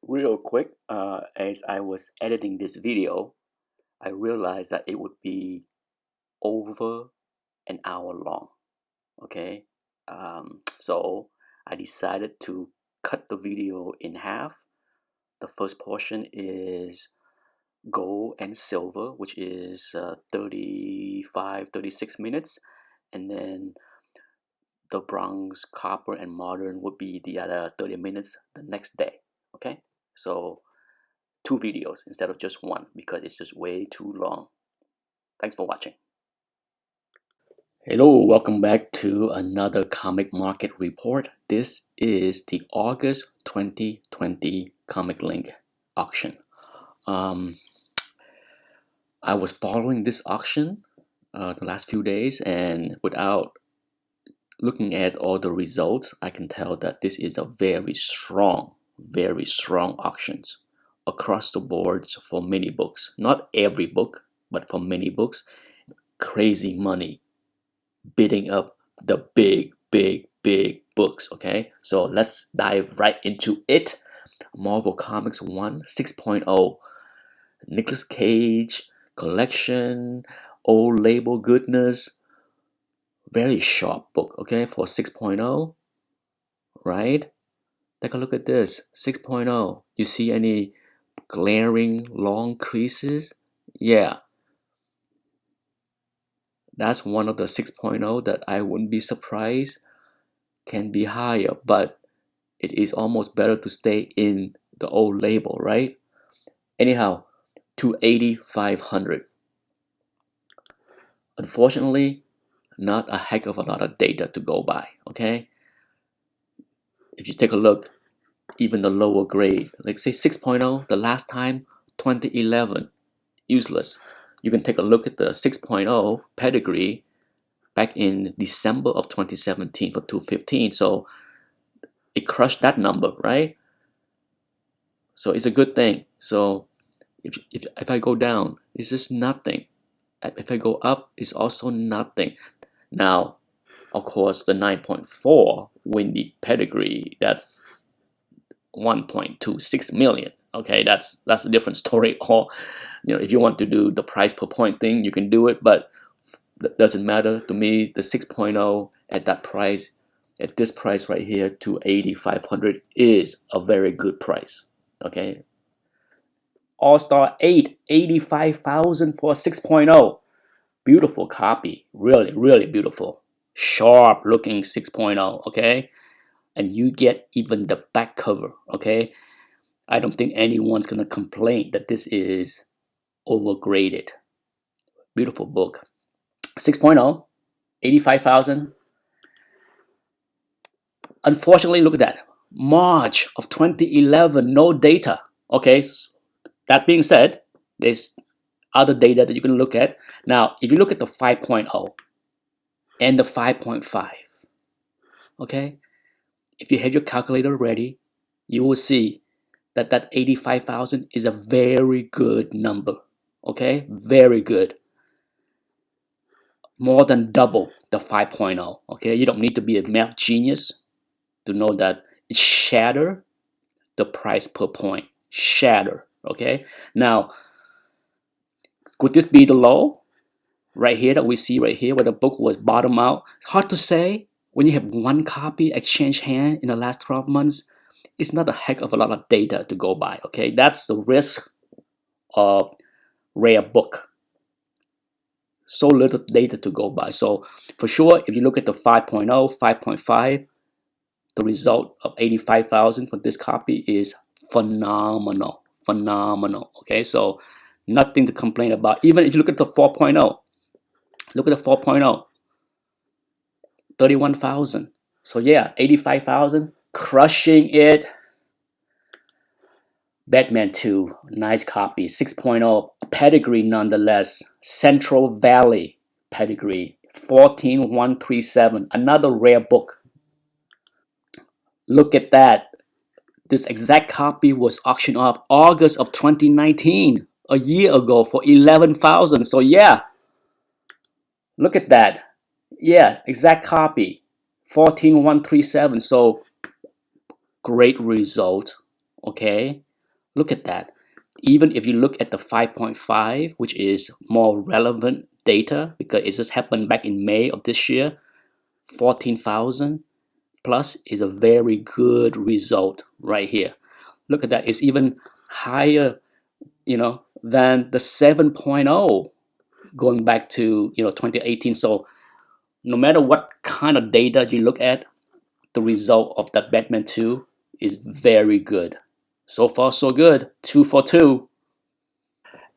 Real quick, as I was editing this video, I realized that it would be over an hour long. Okay, so I decided to cut the video in half. The first portion is gold and silver, which is 36 minutes, and then the bronze, copper, and modern would be the other 30 minutes the next day. Okay, so two videos instead of just one because it's just way too long. Thanks for watching. Hello, welcome back to another comic market report. This is the August 2020 Comic Link auction. I was following this auction the last few days, and without looking at all the results, I can tell that this is a very strong auctions across the boards for many books. Not every book, but for many books. Crazy money bidding up the big books. Okay, so let's dive right into it. Marvel Comics 1 6.0 Nicolas Cage collection, old label goodness. Very sharp book, okay, for 6.0, right? Take a look at this 6.0. You see any glaring long creases? Yeah, that's one of the 6.0 that I wouldn't be surprised can be higher, but it is almost better to stay in the old label, right? Anyhow, 280,500. Unfortunately, not a heck of a lot of data to go by, okay? If you take a look, even the lower grade, like say 6.0, the last time, 2011, useless. You can take a look at the 6.0 pedigree back in December of 2017 for 215. So it crushed that number, right? So it's a good thing. So if I go down, it's just nothing. If I go up, it's also nothing. Now, of course, the 9.4 windy pedigree, that's 1.26 million. Okay, that's a different story. Or, if you want to do the price per point thing, you can do it, but that doesn't matter to me. The 6.0 at that price, at this price right here, 280,500 is a very good price. Okay, All-Star 8, 85,000 for 6.0. Beautiful copy, really beautiful, sharp looking 6.0. Okay, and you get even the back cover. Okay, I don't think anyone's gonna complain that this is overgraded. Beautiful book. 6.0, 85,000. Unfortunately, look at that. March of 2011, no data. Okay, that being said, there's other data that you can look at. Now, if you look at the 5.0 and the 5.5, okay, if you have your calculator ready, you will see that 85,000 is a very good number. Okay, very good. More than double the 5.0. Okay, you don't need to be a math genius to know that it shatter the price per point. Shatter. Okay, now could this be the low right here that we see right here where the book was bottom out? It's hard to say. When you have one copy exchange hand in the last 12 months, it's not a heck of a lot of data to go by. Okay, that's the risk of rare book. So little data to go by. So for sure, if you look at the 5.0, 5.5, the result of 85,000 for this copy is phenomenal. Okay, so nothing to complain about. Even if you look at the 4.0, look at the 4.0, 31,000. So yeah, 85,000, crushing it. Batman 2, nice copy. 6.0, pedigree nonetheless. Central Valley pedigree. 14137, another rare book. Look at that. This exact copy was auctioned off August of 2019, a year ago, for 11,000. So yeah, look at that. Yeah, exact copy. 14137. So great result. Okay. Look at that. Even if you look at the 5.5, which is more relevant data because it just happened back in May of this year, 14,000 plus is a very good result right here. Look at that. It's even higher, than the 7.0 going back to, 2018. So no matter what kind of data you look at, the result of that Batman 2 is very good. So far, so good. 2 for 2.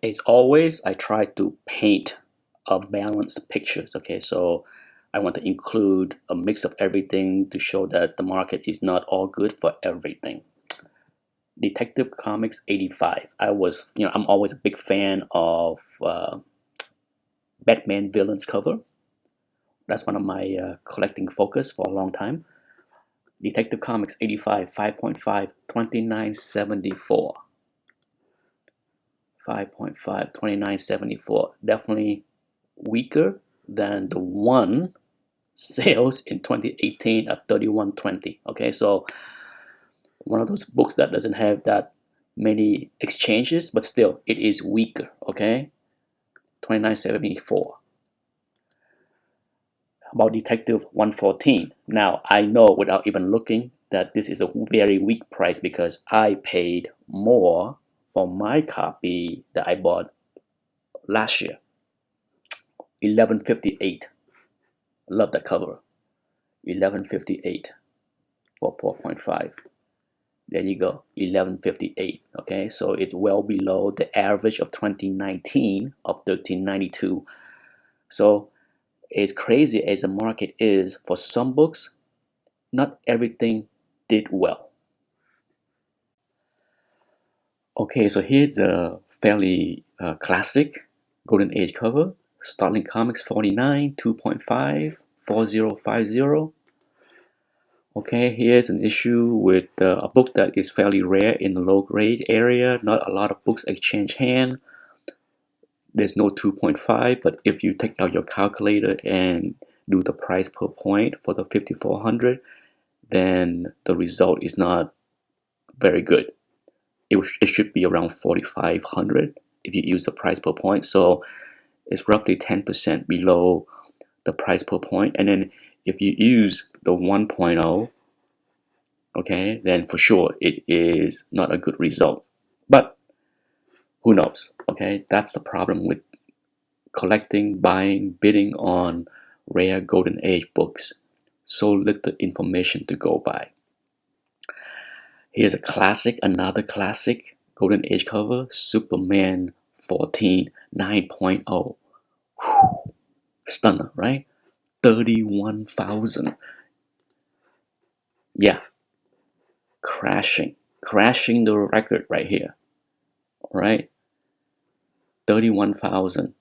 As always, I try to paint a balanced pictures. Okay, so I want to include a mix of everything to show that the market is not all good for everything. Detective Comics 85. I'm always a big fan of Batman villains cover. That's one of my collecting focus for a long time. Detective Comics 85, 5.5, 29.74. 5.5, 29.74. Definitely weaker than the one sales in 2018 at 31.20. Okay, so one of those books that doesn't have that many exchanges, but still it is weaker. Okay, 29.74. About Detective 114. Now I know without even looking that this is a very weak price because I paid more for my copy that I bought last year. 11.58. Love that cover. 11.58 for 4.5. There you go. 11.58. Okay, so it's well below the average of 2019 of 13.92. So as crazy as the market is for some books, not everything did well. Okay, so here's a fairly classic Golden Age cover. Startling Comics 49, 2.5, 4050. Okay, here's an issue with a book that is fairly rare in the low grade area. Not a lot of books exchange hand. There's no 2.5, but if you take out your calculator and do the price per point for the 5400, then the result is not very good. It should be around 4500 if you use the price per point. So it's roughly 10% below the price per point. And then if you use the 1.0, okay, then for sure it is not a good result. But who knows? Okay, that's the problem with collecting, buying, bidding on rare Golden Age books. So little information to go by. Here's a classic, another classic Golden Age cover, Superman 14 9.0. Whew. Stunner, right? 31,000. Yeah, crashing the record right here. All right, 31,000.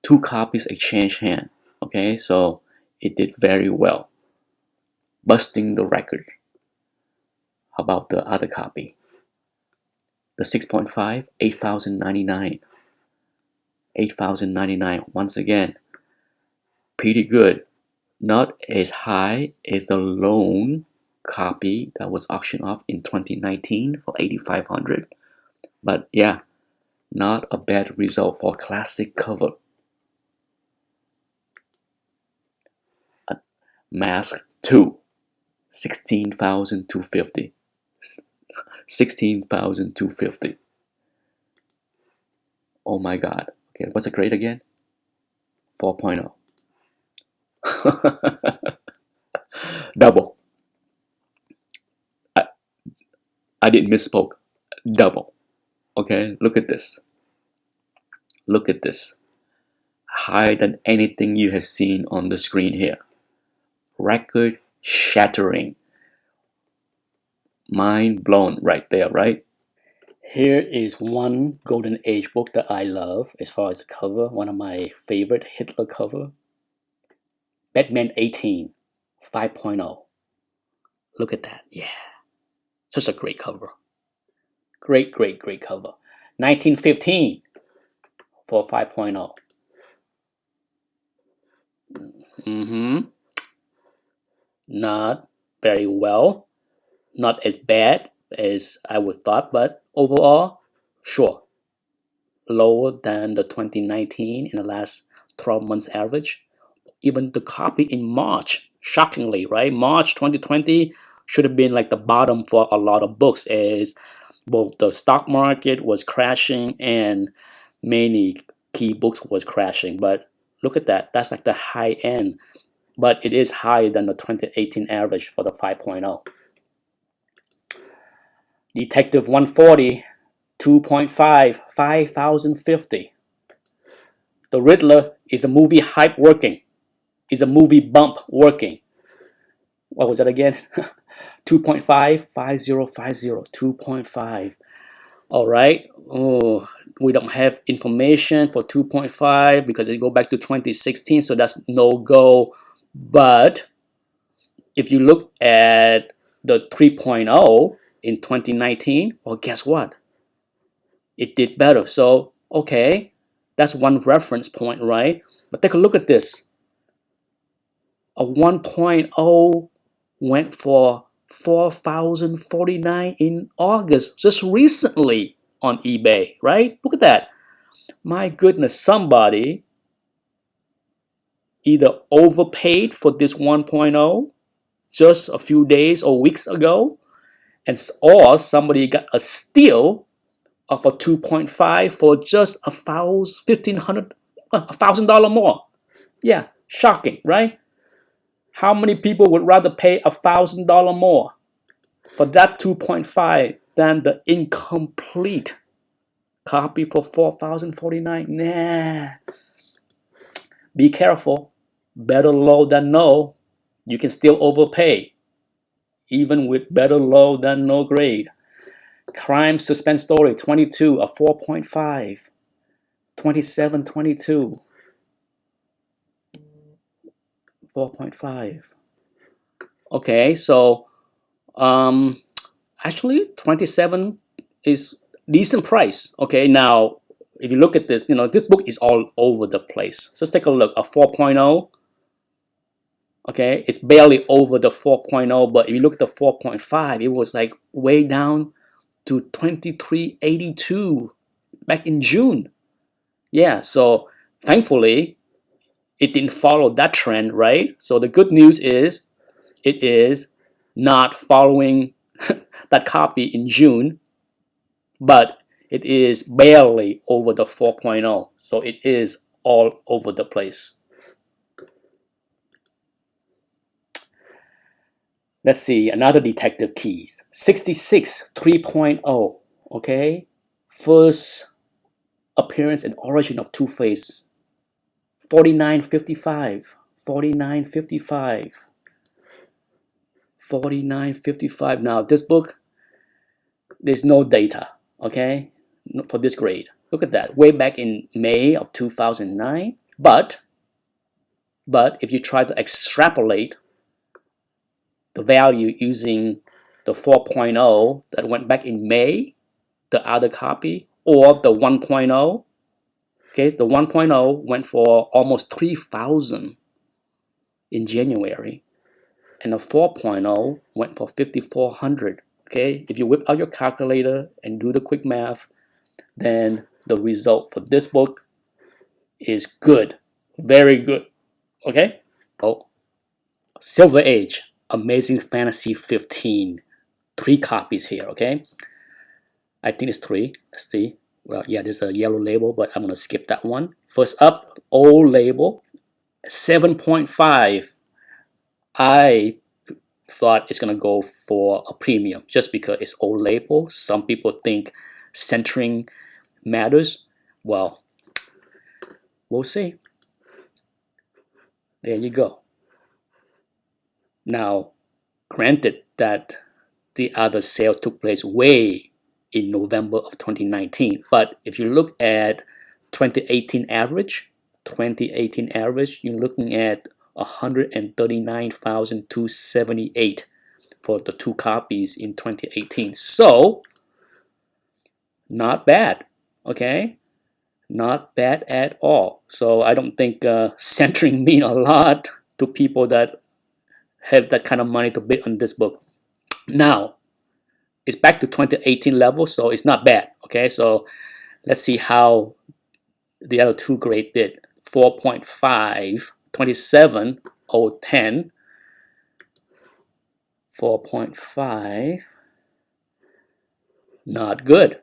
Two copies exchange hand. Okay, so it did very well, busting the record. How about the other copy? The 6.5, 8,099. 8,099. Once again, pretty good. Not as high as the lone copy that was auctioned off in 2019 for 8,500. But yeah, not a bad result for classic cover. Mask 2, 16,250. 16,250. Oh my god. Okay, what's the grade again? 4.0. Double. I, I didn't misspoke. Double. Okay, look at this. Look at this. Higher than anything you have seen on the screen here. Record shattering. Mind blown right there, right? Here is one Golden Age book that I love as far as the cover. One of my favorite Hitler cover. Batman 18 5.0. Look at that. Yeah. Such a great cover. Great cover. 1915 for 5.0. Not very well. Not as bad as I would thought, but overall, sure, lower than the 2019 in the last 12 months average. Even the copy in March, shockingly, right? March 2020 should have been like the bottom for a lot of books, as both the stock market was crashing and many key books was crashing. But look at that. That's like the high end, but it is higher than the 2018 average for the 5.0. Detective 140, 2.5, 5,050. The Riddler is a movie hype working. Is a movie bump working. What was that again? 2.5, 5050, 2.5. All right. Oh, we don't have information for 2.5 because it go back to 2016, so that's no go. But if you look at the 3.0 in 2019, well, guess what? It did better. So, okay, that's one reference point, right? But take a look at this. A 1.0 went for 4,049 in August, just recently on eBay, right? Look at that. My goodness, somebody either overpaid for this 1.0 just a few days or weeks ago, or somebody got a steal of a 2.5 for just $1,500 more. Yeah, shocking, right? How many people would rather pay $1,000 more for that 2.5 than the incomplete copy for 4,049? Nah. Be careful. Better low than no. You can still overpay, even with better low than no grade. Crime suspense story 22, a 4.5. 2722. 4.5. Okay, so actually 27 is decent price. Okay, now if you look at this, this book is all over the place. So let's take a look. A 4.0. Okay, it's barely over the 4.0, but if you look at the 4.5, it was like way down to 2382 back in June. Yeah, so thankfully it didn't follow that trend, right? So the good news is it is not following that copy in June, but it is barely over the 4.0. So it is all over the place. Let's see, another detective keys. 66 3.0. Okay, first appearance and origin of Two-Face. 4955. 4955. 4955. Now this book, there's no data, okay, for this grade. Look at that, way back in May of 2009. But if you try to extrapolate the value using the 4.0 that went back in May, the other copy, or the 1.0, okay, the 1.0 went for almost 3,000 in January, and the 4.0 went for 5,400. Okay, if you whip out your calculator and do the quick math, then the result for this book is good, very good. Okay, oh, Silver Age, Amazing Fantasy 15, 3 copies here. Okay, I think it's 3. Let's see. Well, yeah, there's a yellow label, but I'm gonna skip that one. First up, old label, 7.5. I thought it's gonna go for a premium just because it's old label. Some people think centering matters. Well, we'll see. There you go. Now, granted that the other sale took place way in November of 2019, but if you look at 2018 average, you're looking at 139,278 for the 2 copies in 2018. So, not bad, okay? Not bad at all. So I don't think centering mean a lot to people that have that kind of money to bid on this book. Now, it's back to 2018 level, so it's not bad. Okay, so let's see how the other two grade did. 4.5, 27, 010, 4.5, not good.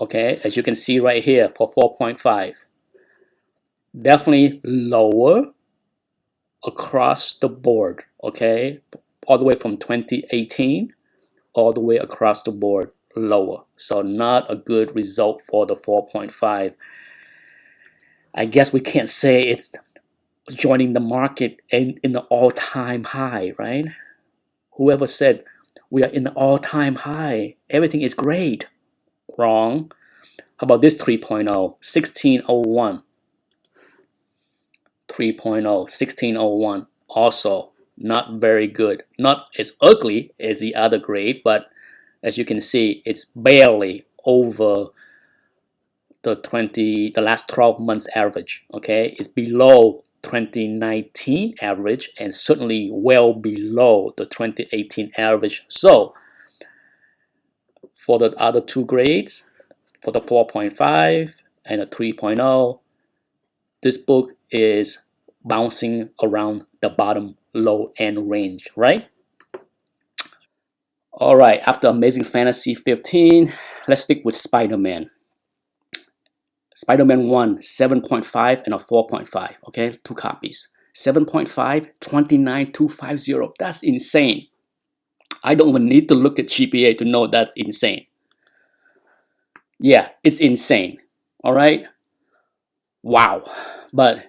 Okay, as you can see right here for 4.5, definitely lower across the board. Okay, all the way from 2018 all the way across the board lower. So not a good result for the 4.5. I guess we can't say it's joining the market in the all-time high, right? Whoever said we are in the all-time high, everything is great? Wrong. How about this 3.0, 1601? 3.0, 1601, also not very good. Not as ugly as the other grade, but as you can see, it's barely over the last 12 months average. Okay, it's below 2019 average and certainly well below the 2018 average. So for the other two grades, for the 4.5 and the 3.0, this book is bouncing around the bottom low end range, right? All right, after Amazing Fantasy 15, let's stick with Spider-Man. Spider-Man 1, 7.5 and a 4.5, okay? Two copies. 7.5, 29,250. That's insane. I don't even need to look at GPA to know that's insane. Yeah, it's insane. All right? Wow. But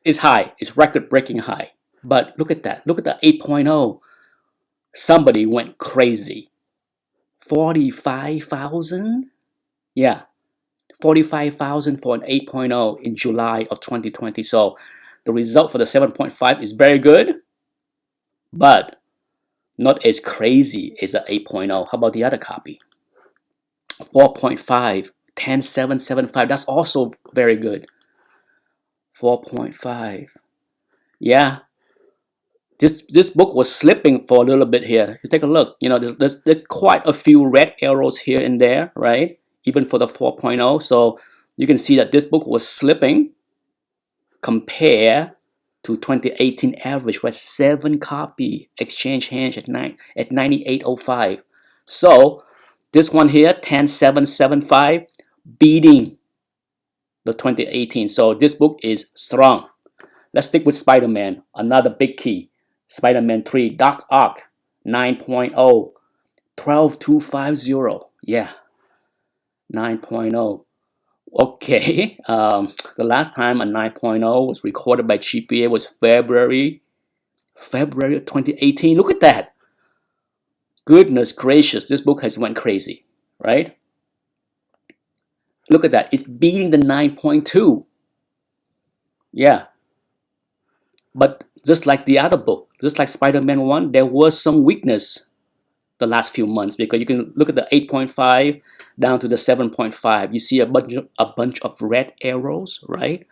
it's high. It's record-breaking high. But look at that. Look at the 8.0. Somebody went crazy. 45,000? Yeah. 45,000 for an 8.0 in July of 2020. So the result for the 7.5 is very good, but not as crazy as the 8.0. How about the other copy? 4.5, 10,775. That's also very good. 4.5. Yeah. This book was slipping for a little bit here. You take a look. You know, there's quite a few red arrows here and there, right? Even for the 4.0. So you can see that this book was slipping compared to 2018 average, where 7 copy exchange hands at 98.05. So this one here, 10,775, beating the 2018. So this book is strong. Let's stick with Spider-Man, another big key. Spider-Man 3, Doc Ock, 9.0, 12,250. Yeah, 9.0. Okay, the last time a 9.0 was recorded by GPA was February of 2018. Look at that. Goodness gracious, this book has went crazy, right? Look at that. It's beating the 9.2. Yeah. But just like the other book, just like Spider-Man 1, there was some weakness the last few months, because you can look at the 8.5 down to the 7.5. You see a bunch of red arrows, right?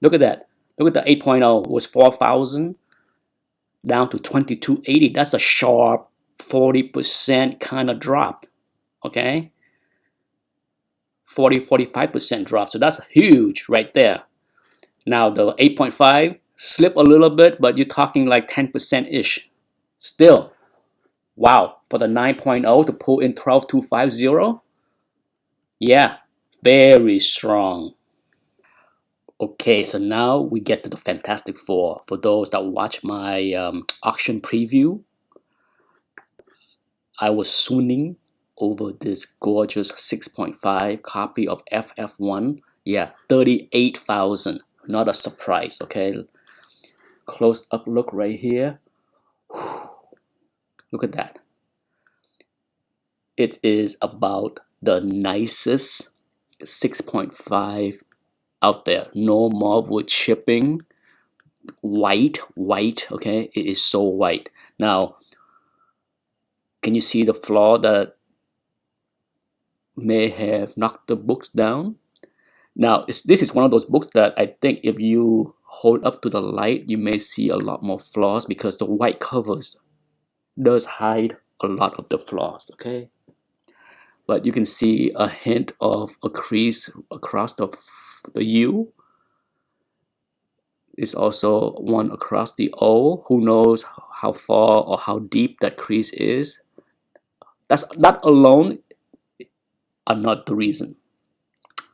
Look at that. Look at the 8.0 was 4,000 down to 2280. That's a sharp 40% kind of drop. Okay, 45% drop. So that's huge right there. Now the 8.5 slip a little bit, but you're talking like 10% ish. Still, wow, for the 9.0 to pull in 12,250. Yeah, very strong. Okay, so now we get to the Fantastic Four. For those that watch my auction preview, I was swooning over this gorgeous 6.5 copy of FF1. Yeah, 38,000. Not a surprise, okay? Close up look right here. Whew. Look at that. It is about the nicest 6.5 out there. No Marvel chipping. White, okay? It is so white. Now, can you see the flaw that may have knocked the books down? Now, this is one of those books that I think if you hold up to the light, you may see a lot more flaws, because the white covers does hide a lot of the flaws, okay? But you can see a hint of a crease across the U. There's also one across the O. Who knows how far or how deep that crease is? That alone are not the reason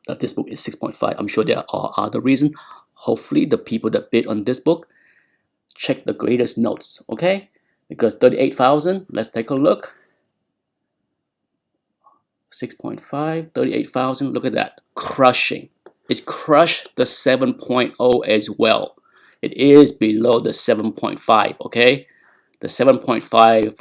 that this book is 6.5. I'm sure there are other reasons. Hopefully the people that bid on this book check the graders notes, okay? Because 38,000, let's take a look. 6.5, 38,000, look at that, crushing. It's crushed the 7.0 as well. It is below the 7.5, okay? The 7.5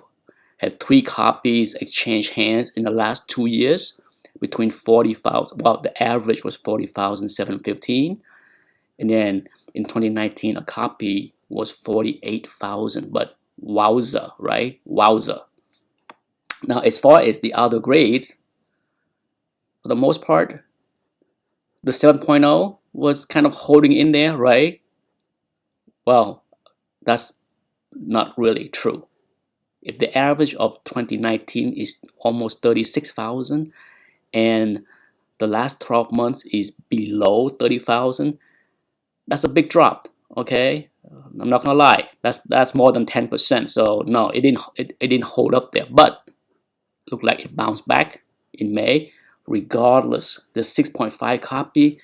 had 3 copies exchange hands in the last 2 years between 40,000. Well, the average was 40,715, and then in 2019 a copy was 48,000. But wowza, right? Wowza. Now, as far as the other grades, for the most part, the 7.0 was kind of holding in there, right? Well, that's not really true. If the average of 2019 is almost 36,000 and the last 12 months is below 30,000, that's a big drop, okay? I'm not gonna lie, that's more than 10%. So no, it didn't hold up there, but looked like it bounced back in May. Regardless, the 6.5 copy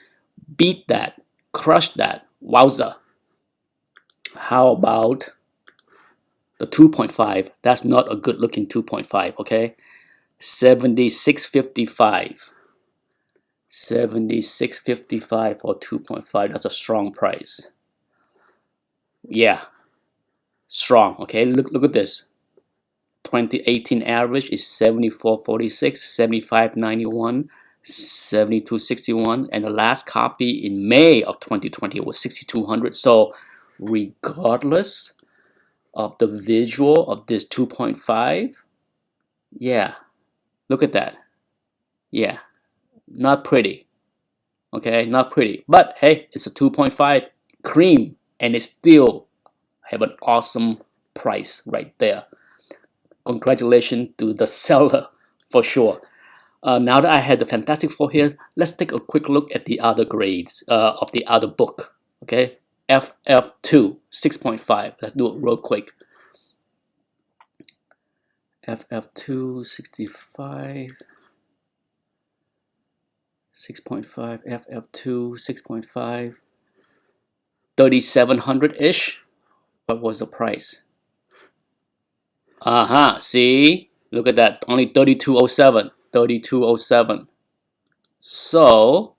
beat that, crushed that. Wowza. How about the 2.5? That's not a good looking 2.5, okay? 76.55. 76.55 for 2.5. That's a strong price. Yeah, strong, okay? Look at this. 2018 average is 74.46, 75.91, 72.61, and the last copy in May of 2020 was 6,200. So regardless of the visual of this 2.5, yeah, look at that. Yeah, not pretty. Okay, not pretty. But hey, it's a 2.5 cream, and it still have an awesome price right there. Congratulations to the seller for sure. Now that I had the Fantastic Four here, let's take a quick look at the other grades of the other book. Okay, FF2 6.5. Let's do it real quick. FF2 65 6.5. FF2 6.5 3,700-ish. What was the price? See, look at that, only 3207. 3207. So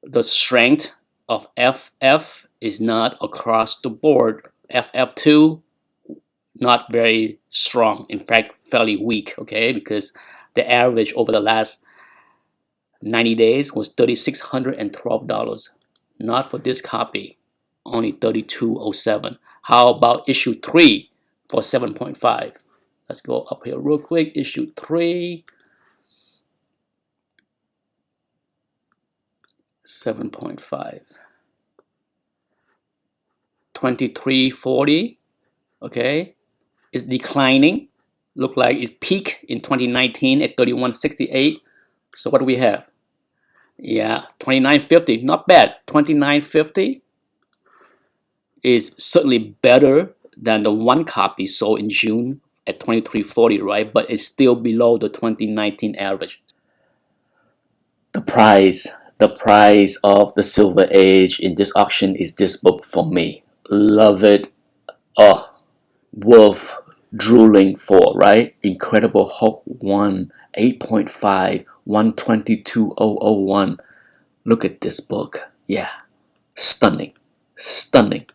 the strength of FF is not across the board. FF2 not very strong, in fact fairly weak, okay, because the average over the last 90 days was $3,612. Not for this copy, only 3207. How about issue 3 for 7.5? Let's go up here real quick. Issue 3, 7.5, 2340. Okay, it's declining. Look like it peaked in 2019 at 3168. So what do we have? Yeah, 2950. Not bad. 2950 is certainly better than the 1 copy sold in June at 2340, right? But it's still below the 2019 average. The price of the Silver Age in this auction is this book for me. Love it. Oh, worth drooling for, right? Incredible Hulk 1, 8.5, 122,001. Look at this book. Yeah, stunning, stunning.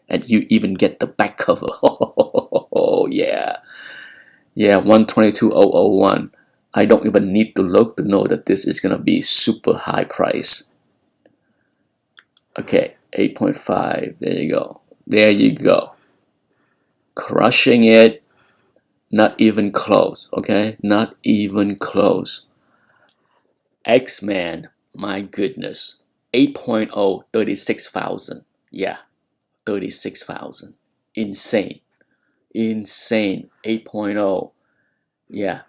And you even get the back cover. Oh yeah, yeah, 122,001. I don't even need to look to know that this is gonna be super high price. Okay, 8.5. There you go. There you go. Crushing it. Not even close. Okay, not even close. X-Men. My goodness. 8.0, 36,000. Yeah, 36,000. Insane. Insane. 8.0. Yeah.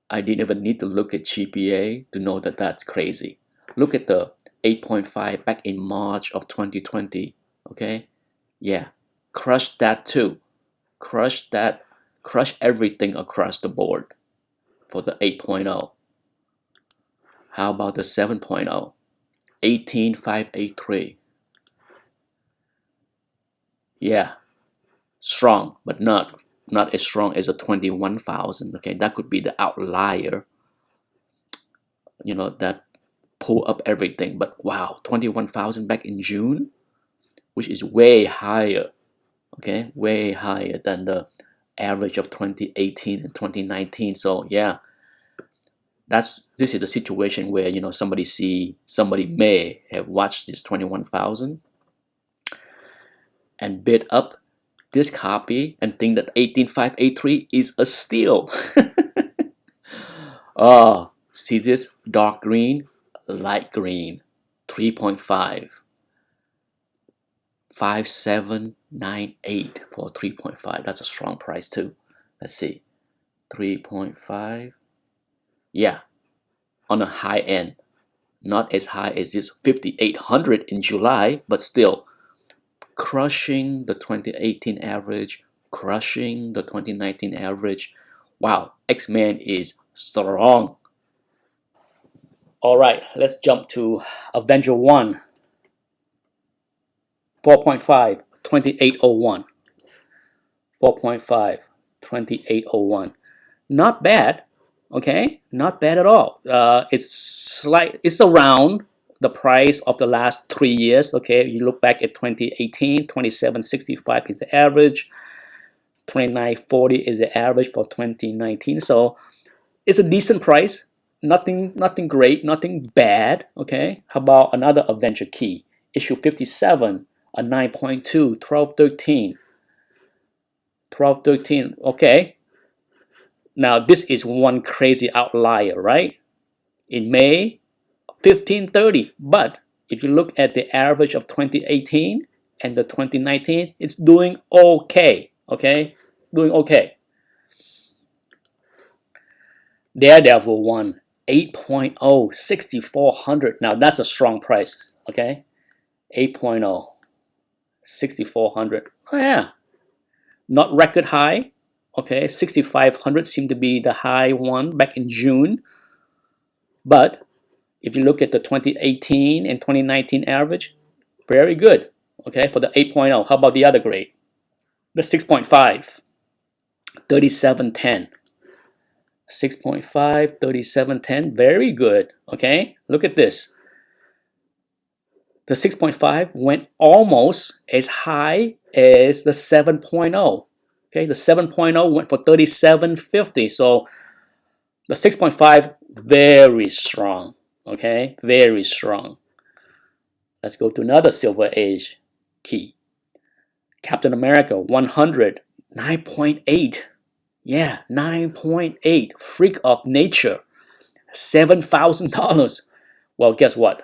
I didn't even need to look at GPA to know that that's crazy. Look at the 8.5 back in March of 2020. Okay? Yeah. Crush that too. Crush that. Crush everything across the board for the 8.0. How about the 7.0? 18,583. Yeah. Strong, but not as strong as a 21,000. Okay, that could be the outlier, that pull up everything. But wow, 21,000 back in June, which is way higher, okay, way higher than the average of 2018 and 2019. So yeah, this is the situation where somebody may have watched this 21,000 and bid up this copy and think that 18,583 is a steal. Oh, see this dark green, light green, 3.5, 5798 for 3.5. That's a strong price too. Let's see, 3.5. Yeah, on a high end, not as high as this 5,800 in July, but still crushing the 2018 average, crushing the 2019 average. Wow, X-Men is strong. All right, let's jump to Avenger 1, 4.5, 2801. 4.5, 2801. Not bad, okay? Not bad at all. It's around the price of the last 3 years, okay? You look back at 2018, 2765 is the average. 2940 is the average for 2019. So it's a decent price. Nothing great, nothing bad. Okay. How about another Avenger key? Issue 57, a 9.2, 1213. 1213. Okay. Now this is one crazy outlier, right? In May, 1530. But if you look at the average of 2018 and the 2019, it's doing okay. Okay, doing okay. Daredevil 1, 8.0, 6,400. Now that's a strong price. Okay, 8.0, 6,400. Oh yeah, not record high. Okay, 6,500 seemed to be the high one back in June. But if you look at the 2018 and 2019 average, very good. Okay, for the 8.0. How about the other grade? The 6.5, 3710. 6.5, 3710, very good. Okay, look at this. The 6.5 went almost as high as the 7.0. Okay, the 7.0 went for 3750. So the 6.5, very strong. Okay, very strong. Let's go to another Silver Age key. Captain America 100, 9.8. Yeah, 9.8. Freak of nature. $7,000. Well, guess what?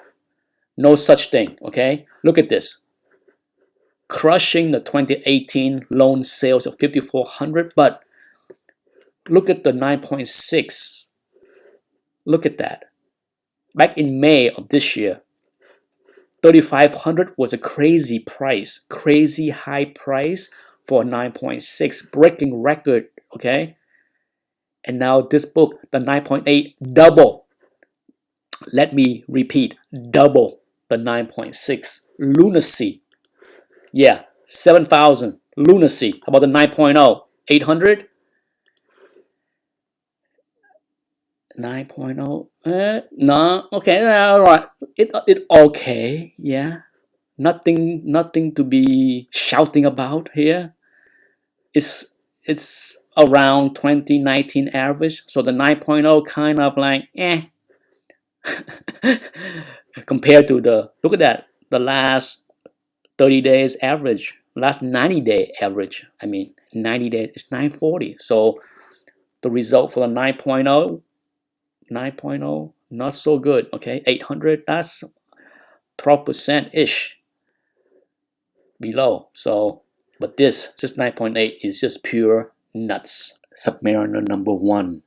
No such thing, okay? Look at this. Crushing the 2018 loan sales of 5,400, but look at the 9.6. Look at that. Back in May of this year, 3,500 was a crazy price, crazy high price for 9.6, breaking record, okay? And now this book, the 9.8, double. Let me repeat, double the 9.6. Lunacy. Yeah, 7,000. Lunacy. How about the 9.0? 800? 9.0? No. Okay, all right. It okay. Yeah. Nothing to be shouting about here. It's around 2019 average. So the 9.0 kind of like compared to look at that, the last 30 days average, last 90-day average. I mean, 90 days is 940. So the result for the 9.0, not so good. Okay, 800, that's 12% ish below. So But this 9.8 is just pure nuts. Submariner number 1,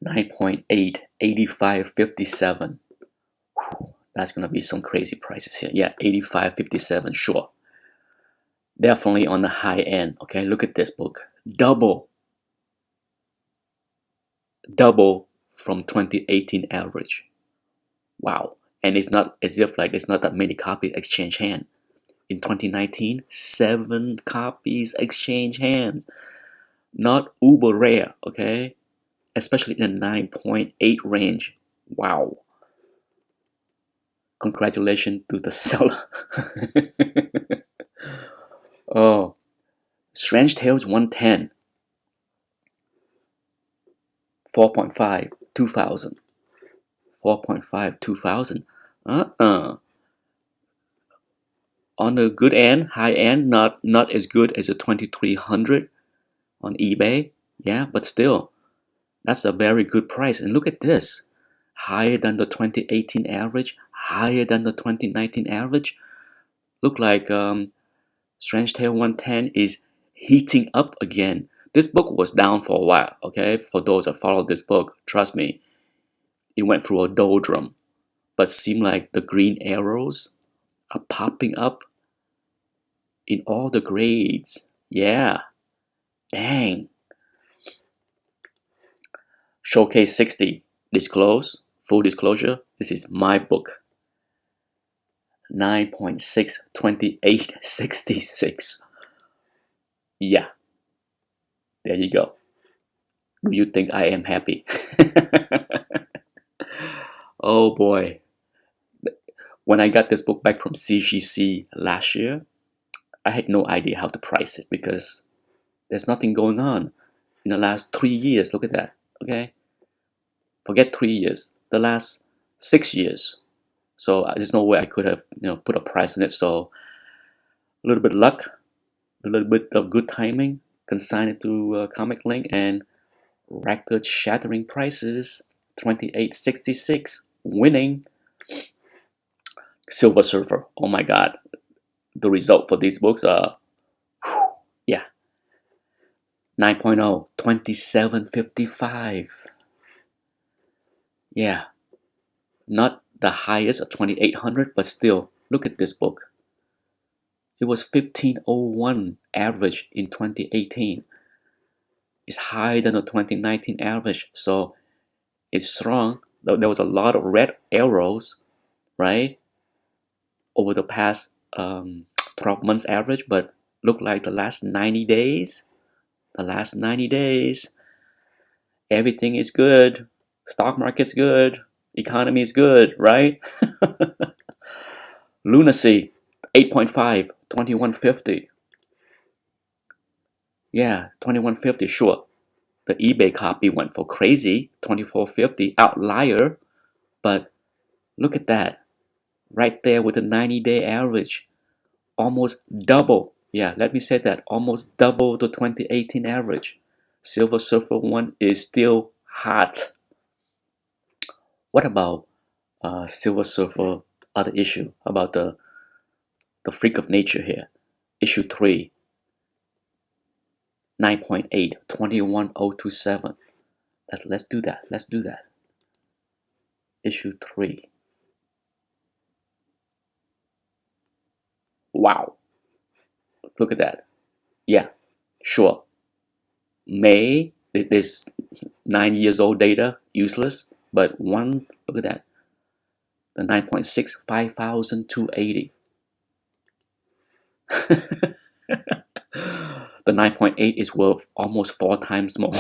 9.8, 85.57. That's gonna be some crazy prices here. Yeah, 85.57, sure. Definitely on the high end. Okay, look at this book. Double from 2018 average. Wow. And it's not as if like it's not that many copies exchange hand. In 2019, 7 copies exchange hands. Not uber rare, okay? Especially in the 9.8 range. Wow. Congratulations to the seller. Oh, Strange Tales 110. 4.5, 2000. 4.5, 2000. On the good end, high end, not as good as a 2300 on eBay. Yeah, but still, that's a very good price. And look at this. Higher than the 2018 average, higher than the 2019 average. Look like Strange Tale 110 is heating up again. This book was down for a while, okay? For those that follow this book, trust me, it went through a doldrum. But seem like the green arrows are popping up in all the grades. Yeah, dang. Showcase 60. Full disclosure, this is my book. 9.6, 28.66. Yeah, there you go. Do you think I am happy? Oh boy. When I got this book back from CGC last year, I had no idea how to price it because there's nothing going on in the last 3 years. Look at that, okay? Forget 3 years, the last 6 years. So there's no way I could have put a price on it. So a little bit of luck, a little bit of good timing, consign it to comiclink, and record shattering prices. 28.66 winning. Silver Surfer, oh my god, the result for these books are yeah, 9.0, 27.55. Yeah, not the highest of 2800, but still, look at this book. It was 1501 average in 2018. It's higher than the 2019 average, so it's strong. There was a lot of red arrows, right, over the past 12 months average, but look like the last 90 days, everything is good. Stock market's good. Economy is good, right? Lunacy, 8.5, 2150. Yeah, 2150, sure. The eBay copy went for crazy, 2450, outlier. But look at that, right there with the 90-day average. Almost double. Yeah, let me say that. Almost double the 2018 average. Silver Surfer 1 is still hot. What about Silver Surfer other issue? About the freak of nature here. Issue 3, 9.8, 21027. Let's do that. Let's do that. Issue 3. Wow. Look at that. Yeah, sure. May, this 9 years old data, useless. But look at that. The 9.6, 5,280. The 9.8 is worth almost 4 times more.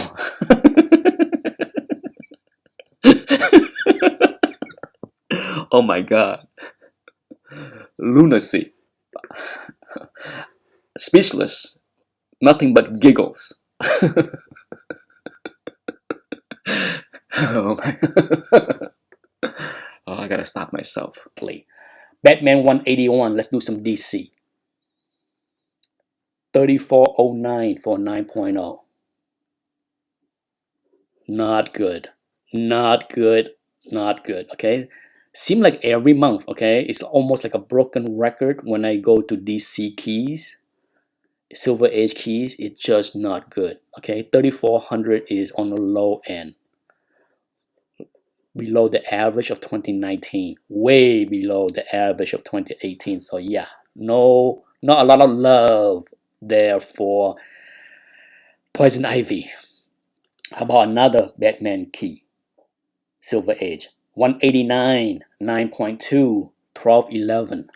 Oh my god. Lunacy. Speechless. Nothing but giggles. Oh my. Oh, I gotta stop myself. Play. Batman 181. Let's do some DC. 3409 for 9.0. Not good. Not good. Not good. Okay. Seem like every month, okay, it's almost like a broken record when I go to DC keys. Silver Age keys, it's just not good. Okay, 3400 is on the low end, below the average of 2019, way below the average of 2018. So yeah, no, not a lot of love there for Poison Ivy. How about another Batman key? Silver Age, 189, 9.2, 1211.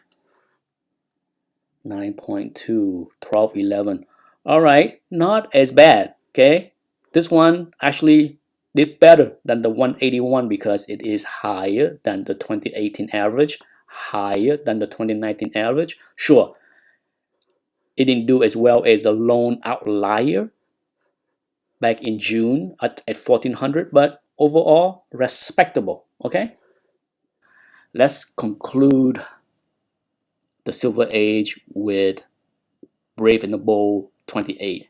9.2, 1211. All right, not as bad. Okay, this one actually did better than the 181 because it is higher than the 2018 average, higher than the 2019 average. Sure, it didn't do as well as the lone outlier back in June at 1400, but overall respectable. Okay, let's conclude the Silver Age with Brave and the Bold 28.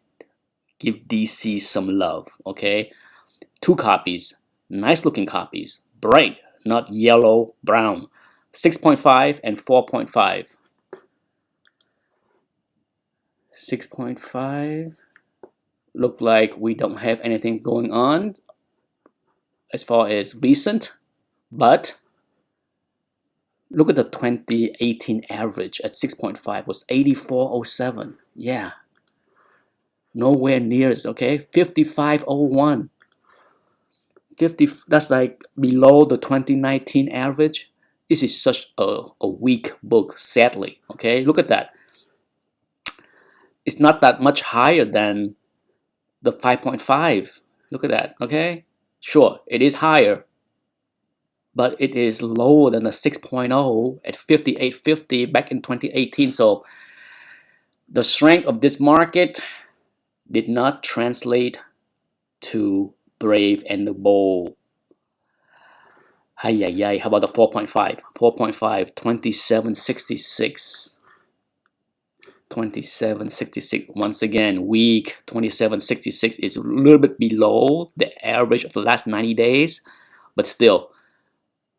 Give DC some love, okay? 2 copies, nice looking copies, bright, not yellow, brown. 6.5 and 4.5. 6.5. Look like we don't have anything going on as far as recent, but look at the 2018 average at 6.5 was 8407. Yeah, nowhere near it. Okay, 5501. 50, that's like below the 2019 average. This is such a weak book, sadly. Okay, look at that. It's not that much higher than the 5.5. Look at that. Okay, sure, it is higher, but it is lower than the 6.0 at 5850 back in 2018. So the strength of this market did not translate to Brave and the Bold. How about the 4.5? 4.5, 2766. 2766, once again, weak. 2766 is a little bit below the average of the last 90 days, but still,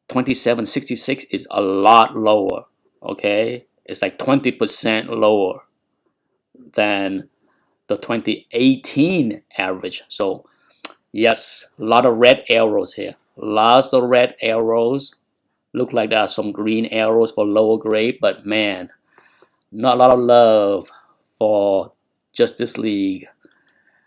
2766 is a lot lower, okay? It's like 20% lower than the 2018 average. So yes, a lot of red arrows here. Lots of red arrows. Look like there are some green arrows for lower grade, but man, not a lot of love for Justice League